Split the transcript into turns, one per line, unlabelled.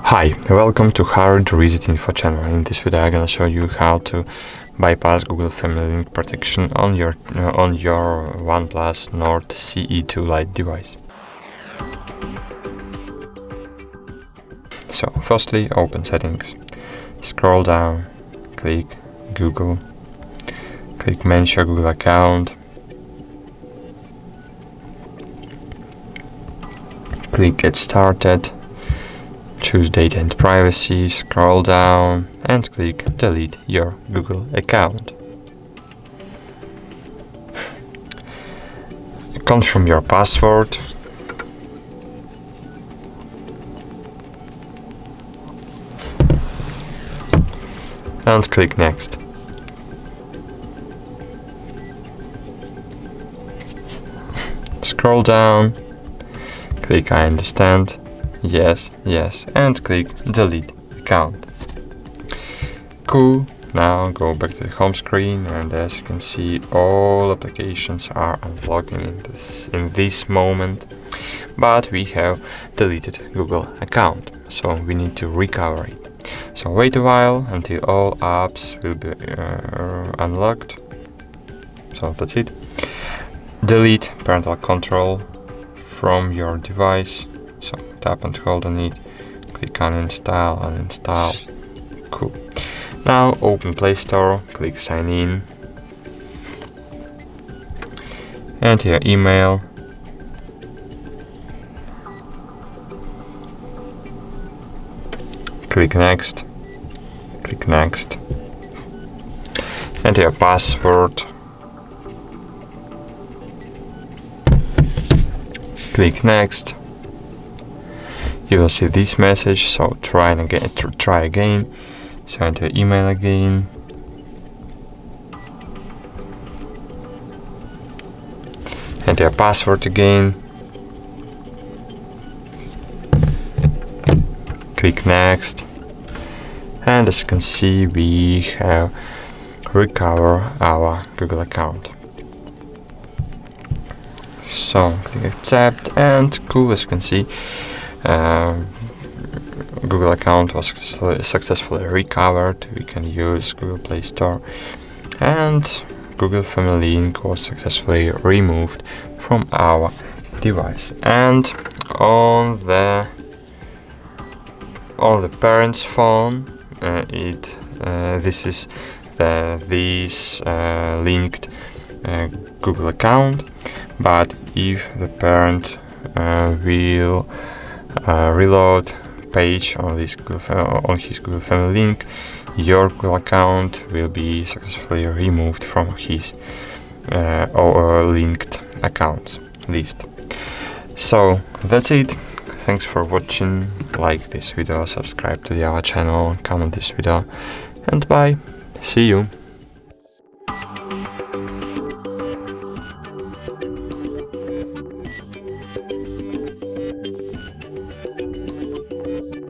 Hi, welcome to HardReset.Info channel. In this video I'm gonna show you how to bypass Google Family Link protection on your OnePlus Nord CE2 Lite device. So firstly, open settings, scroll down, click Google, click manage your Google account, click get started, choose data and privacy, scroll down and click delete your Google account. Confirm your password. And click next. Scroll down, click I understand, yes, and click delete account. Cool, now go back to the home screen, and as you can see, all applications are unlocking in this moment, but we have deleted Google account, so we need to recover it. So wait a while until all apps will be unlocked. So that's it. Delete parental control from your device. So tap and hold on it, click uninstall, uninstall. Cool. Now open Play Store, click sign in, enter your email, click next, enter your password, click next. You will see this message, so try again. So enter email again, enter your password again, click next, and as you can see, we have recovered our Google account. So click accept, and cool, as you can see, Google account was successfully recovered. We can use Google Play Store, and Google Family Link was successfully removed from our device. And on the parent's phone, this is this linked Google account. But if the parent will reload page on his Google Family Link, your Google account will be successfully removed from his linked accounts list. So that's it. Thanks for watching. Like this video, subscribe to our channel, comment this video, and bye. See you.